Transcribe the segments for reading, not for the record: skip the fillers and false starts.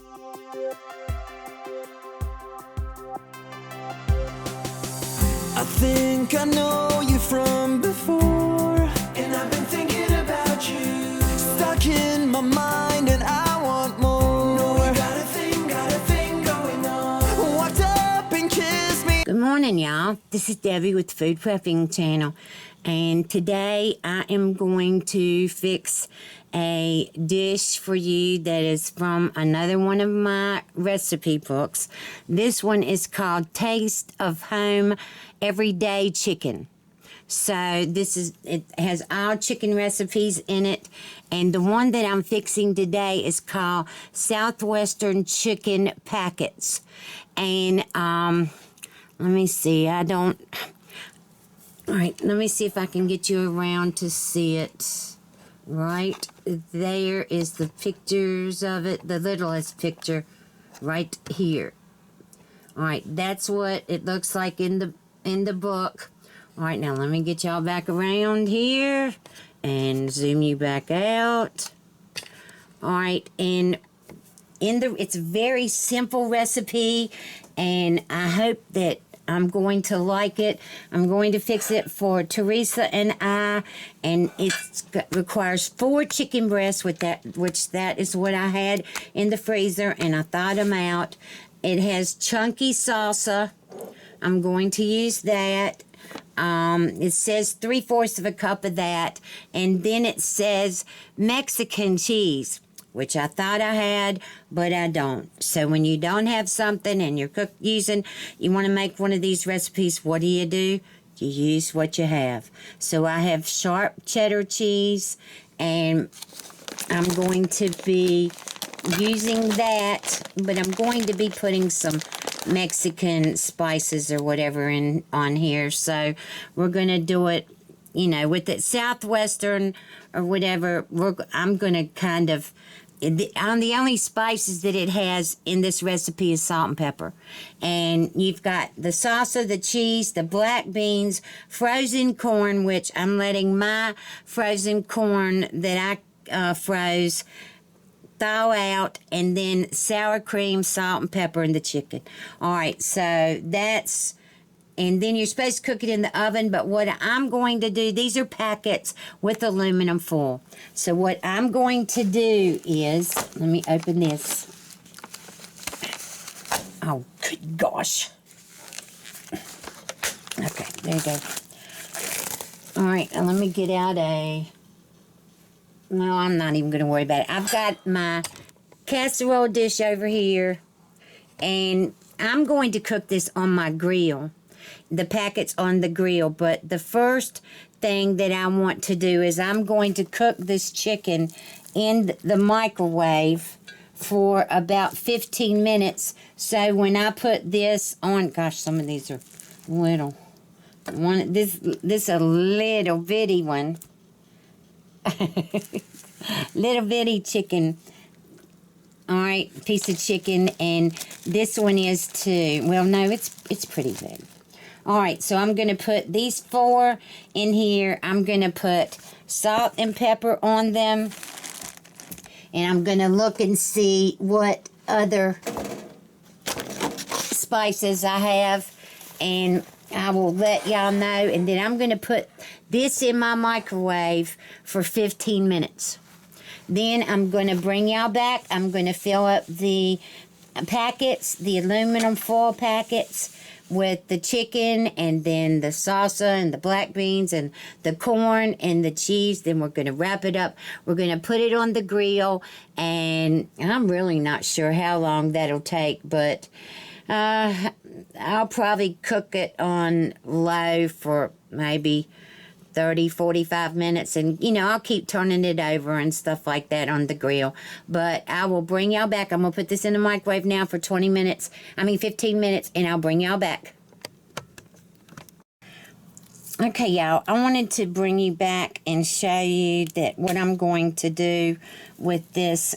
I think I know you from before, and I've been thinking about you. Stuck in my mind and I want more. No, we got a thing going on. Walked up and kissed me. Good morning, y'all. This is Debbie with the Food Prepping channel, and today I am going to fix a dish for you that is from another one of my recipe books. This one is called Taste of Home Everyday Chicken. So it has all chicken recipes in it, and the one that I'm fixing today is called Southwestern Chicken Packets. And let me see, all right, let me see if I can get you around to see it. Right there is the pictures of it, the littlest picture right here. All right, that's what it looks like in the book. All right, now let me get y'all back around here and zoom you back out. All right, and it's a very simple recipe, and I hope that I'm going to like it. I'm going to fix it for Teresa and I, and it requires 4 chicken breasts with that is what I had in the freezer, and I thawed them out. It has chunky salsa. I'm going to use that. It says 3/4 of a cup of that, and then it says Mexican cheese, which I thought I had, but I don't. So when you don't have something and you want to make one of these recipes, what do? You use what you have. So I have sharp cheddar cheese, and I'm going to be using that, but I'm going to be putting some Mexican spices or whatever on here. So we're going to do it, with the Southwestern or whatever. I'm going to kind of... the only spices that it has in this recipe is salt and pepper. And you've got the salsa, the cheese, the black beans, frozen corn, which I'm letting my frozen corn that I froze thaw out, and then sour cream, salt and pepper, and the chicken. All right, so that's... and then you're supposed to cook it in the oven, but what I'm going to do, these are packets with aluminum foil. So what I'm going to do is, let me open this. Oh, good gosh. Okay, there you go. All right, now let me get out no, I'm not even going to worry about it. I've got my casserole dish over here, and I'm going to cook this on my grill. The packets on the grill, but the first thing that I want to do is I'm going to cook this chicken in the microwave for about 15 minutes. So when I put this on, gosh, some of these are little. This a little bitty one. Little bitty chicken. All right, piece of chicken, and this one is too. Well, no, it's pretty big. All right, so I'm going to put these 4 in here. I'm going to put salt and pepper on them. And I'm going to look and see what other spices I have. And I will let y'all know. And then I'm going to put this in my microwave for 15 minutes. Then I'm going to bring y'all back. I'm going to fill up the packets, the aluminum foil packets, with the chicken, and then the salsa and the black beans and the corn and the cheese. Then we're going to wrap it up. We're going to put it on the grill, and I'm really not sure how long that'll take, but I'll probably cook it on low for maybe 30, 45 minutes, and I'll keep turning it over and stuff like that on the grill. But I will bring y'all back. I'm going to put this in the microwave now for 15 minutes, and I'll bring y'all back. Okay, y'all, I wanted to bring you back and show you that what I'm going to do with this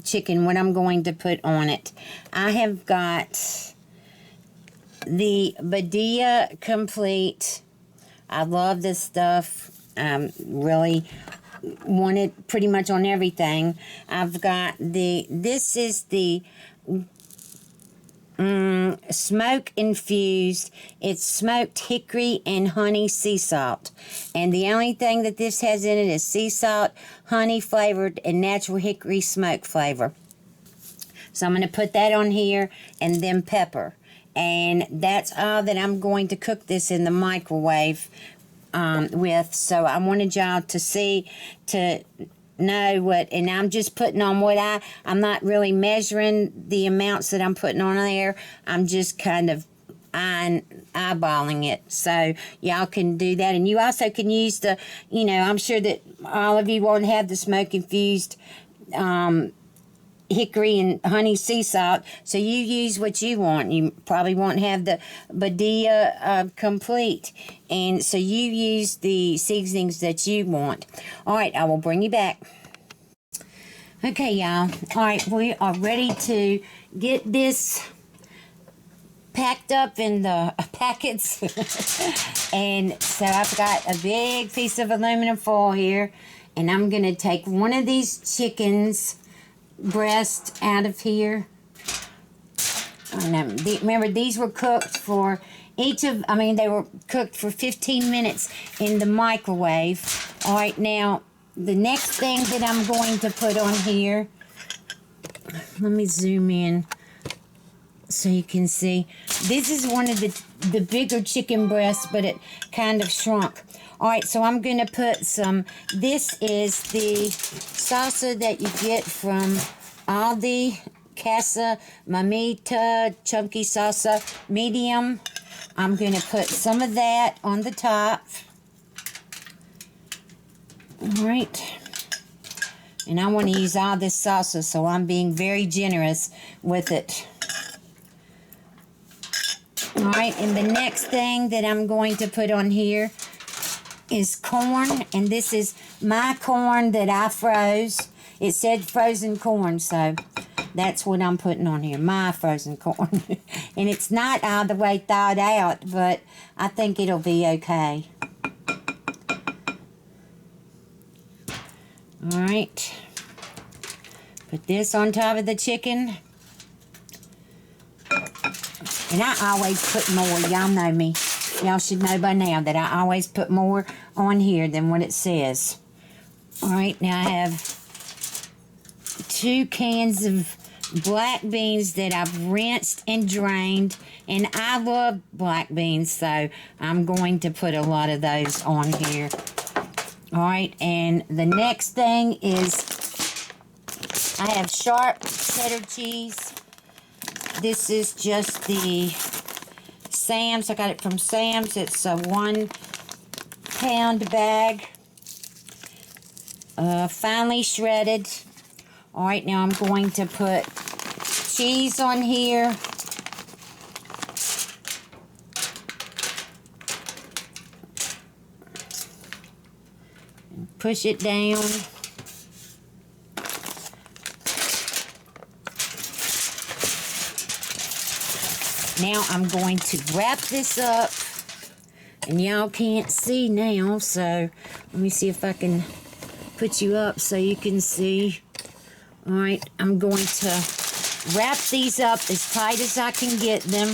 chicken, what I'm going to put on it. I have got the Badia Complete. I love this stuff. Really want it pretty much on everything. I've got this is the smoke infused. It's smoked hickory and honey sea salt. And the only thing that this has in it is sea salt, honey flavored, and natural hickory smoke flavor. So I'm going to put that on here, and then pepper. And that's all that I'm going to cook this in the microwave with. So I wanted y'all to see, to know what, and I'm just putting on what I'm not really measuring the amounts that I'm putting on there. I'm just kind of eyeballing it. So y'all can do that. And you also can use the, I'm sure that all of you won't have the smoke infused hickory and honey sea salt, so you use what you want. You probably won't have the Badia complete, and so you use the seasonings that you want. All right, I will bring you back. Okay, y'all. All right, we are ready to get this packed up in the packets. And so I've got a big piece of aluminum foil here, and I'm going to take one of these chickens breast out of here. Remember, these were cooked for they were cooked for 15 minutes in the microwave. All right, now the next thing that I'm going to put on here, let me zoom in so you can see. This is one of the bigger chicken breasts, but it kind of shrunk. All right, so I'm going to put some, this is the salsa that you get from Aldi, Casa Mamita, chunky salsa, medium. I'm going to put some of that on the top. All right. And I want to use all this salsa, so I'm being very generous with it. All right, and the next thing that I'm going to put on here is corn, and this is my corn that I froze. It said frozen corn, so that's what I'm putting on here, my frozen corn. And it's not all the way thawed out, but I think it'll be okay. All right, put this on top of the chicken. And I always put more, y'all know me. Y'all should know by now that I always put more on here than what it says. All right, now I have 2 cans of black beans that I've rinsed and drained. And I love black beans, so I'm going to put a lot of those on here. All right, and the next thing is I have sharp cheddar cheese. This is just the Sam's. I got it from Sam's. It's a 1 pound bag. Finely shredded. All right, now I'm going to put cheese on here. And push it down. Now I'm going to wrap this up, and y'all can't see now, so let me see if I can put you up so you can see. All right, I'm going to wrap these up as tight as I can get them.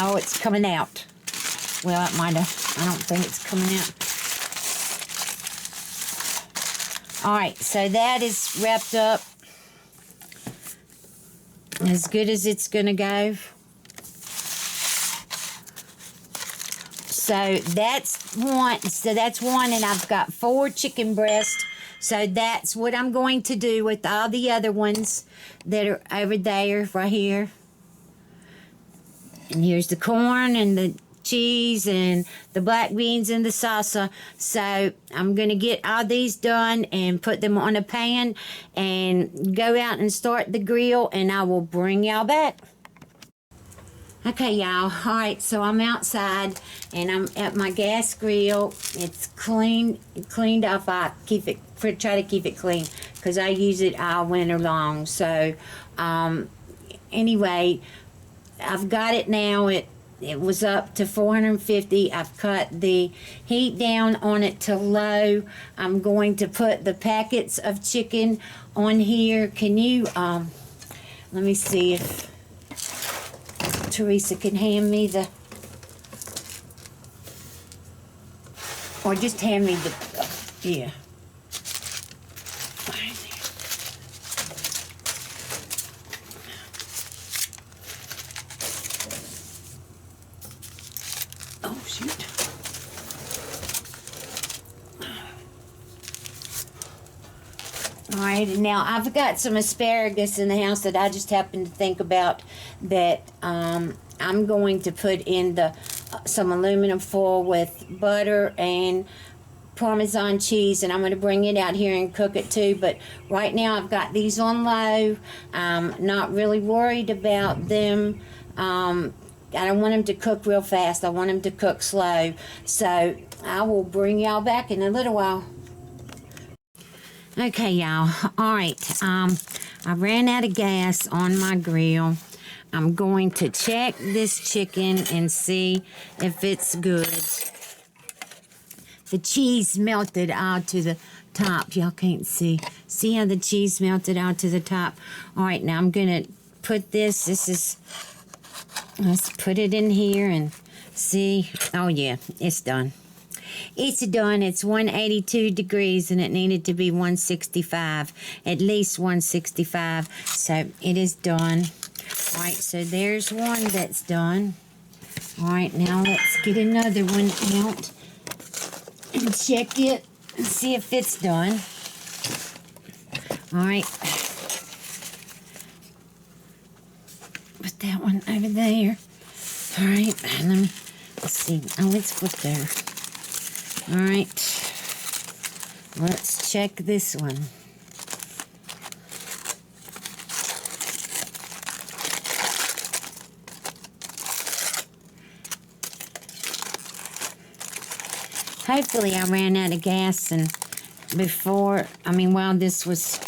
Oh, it's coming out. Well, it might have. I don't think it's coming out. All right, so that is wrapped up as good as it's going to go. So that's one. So that's one, and I've got 4 chicken breasts. So that's what I'm going to do with all the other ones that are over there, right here. And here's the corn and the cheese and the black beans and the salsa. So I'm going to get all these done and put them on a pan and go out and start the grill, and I will bring y'all back. Okay, y'all. All right, so I'm outside and I'm at my gas grill. It's cleaned off. I try to keep it clean. because I use it all winter long. So anyway, I've got it now. It was up to 450. I've cut the heat down on it to low. I'm going to put the packets of chicken on here. Can you, let me see if Teresa can hand me the, or just hand me the, yeah. Oh, shoot. All right, now I've got some asparagus in the house that I just happened to think about that I'm going to put in the some aluminum foil with butter and Parmesan cheese, and I'm going to bring it out here and cook it too. But right now I've got these on low. I'm not really worried about them. I don't want them to cook real fast. I want them to cook slow. So I will bring y'all back in a little while. Okay, y'all. All right. I ran out of gas on my grill. I'm going to check this chicken and see if it's good. The cheese melted out to the top. Y'all can't see. See how the cheese melted out to the top? All right, now I'm going to put this. Let's put it in here and see. Oh, yeah, it's done. It's done. It's 182 degrees, and it needed to be 165, at least 165. So it is done. All right, so there's one that's done. All right, now let's get another one out and check it and see if it's done. All right. Put that one over there. All right, let's see. Oh, it's flipped there. All right. Let's check this one. Hopefully I ran out of gas and while this was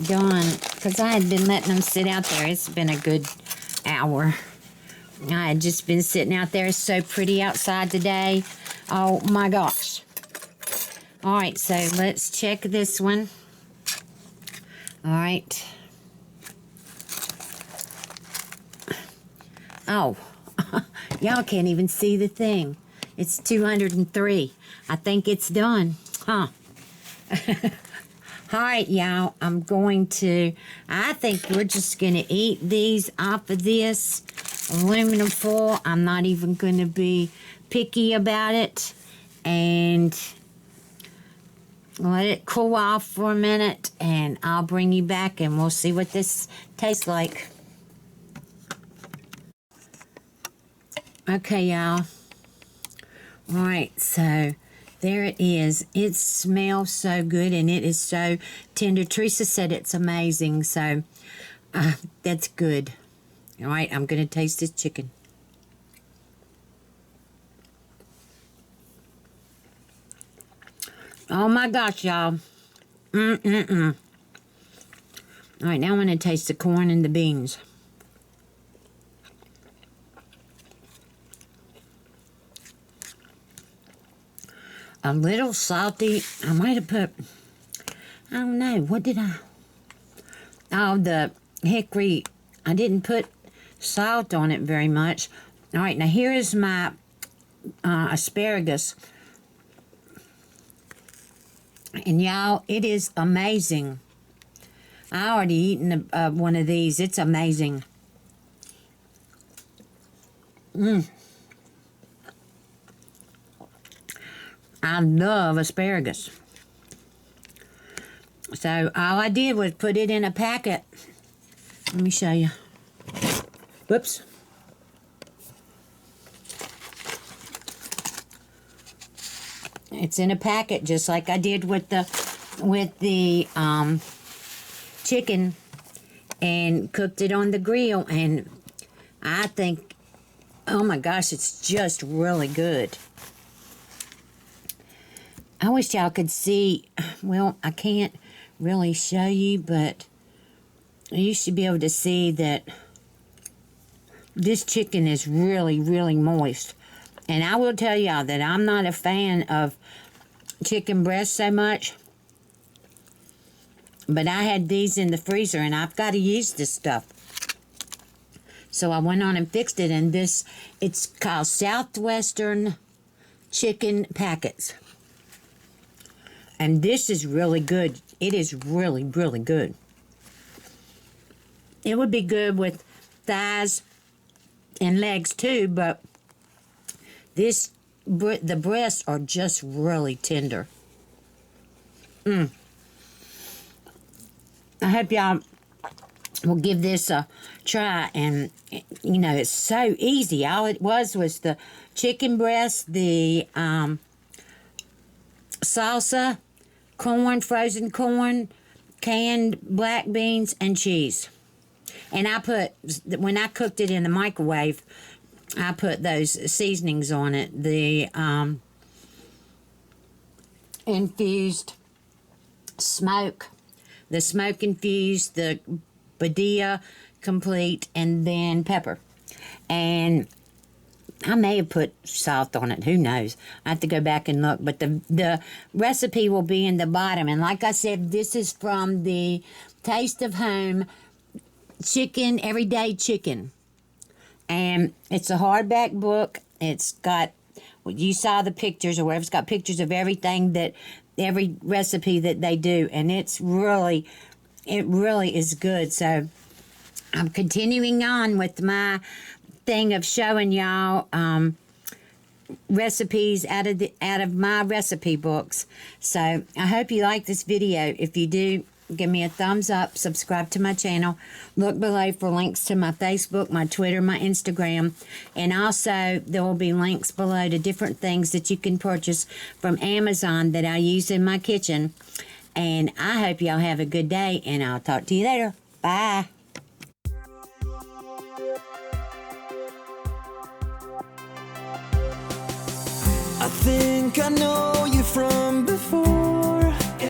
done, because I had been letting them sit out there. It's been a good hour. I had just been sitting out there. It's so pretty outside today. Oh my gosh. All right, so let's check this one. All right. Oh, y'all can't even see the thing. It's 203. I think it's done. Huh. All right, y'all. I think we're just going to eat these off of this aluminum foil. I'm not even going to be picky about it. And let it cool off for a minute. And I'll bring you back and we'll see what this tastes like. Okay, y'all. All right, so there it is. It smells so good and it is so tender. Teresa said it's amazing, so that's good. All right, I'm going to taste this chicken. Oh my gosh, y'all. All right, now I'm going to taste the corn and the beans. A little salty. I might have put, I don't know, what did I? Oh, the hickory. I didn't put salt on it very much. All right, now here is my asparagus. And y'all, it is amazing. I already eaten one of these. It's amazing. I love asparagus. So all I did was put it in a packet. Let me show you. Whoops. It's in a packet just like I did with the chicken, and cooked it on the grill, and I think, oh my gosh, it's just really good. I wish y'all could see. Well, I can't really show you, but you should be able to see that this chicken is really, really moist. And I will tell y'all that I'm not a fan of chicken breast so much. But I had these in the freezer, and I've got to use this stuff. So I went on and fixed it, and it's called Southwestern chicken packets. And this is really good. It is really, really good. It would be good with thighs and legs too, but the breasts are just really tender. I hope y'all will give this a try. And, you know, it's so easy. All it was the chicken breast, the salsa, corn, frozen corn, canned black beans, and cheese. And when I cooked it in the microwave, I put those seasonings on it. The infused smoke, the smoke infused, the Badia complete, and then pepper. And I may have put salt on it. Who knows? I have to go back and look. But the recipe will be in the bottom. And like I said, this is from the Taste of Home Chicken, Everyday Chicken. And it's a hardback book. It's got, you saw the pictures or whatever. It's got pictures of everything every recipe that they do. And it really is good. So I'm continuing on with my thing of showing y'all recipes out of my recipe books. So I hope you like this video. If you do, give me a thumbs up, subscribe to my channel, look below for links to my Facebook, my Twitter, my Instagram, and also there will be links below to different things that you can purchase from Amazon that I use in my kitchen. And I hope y'all have a good day, and I'll talk to you later. Bye. I think I know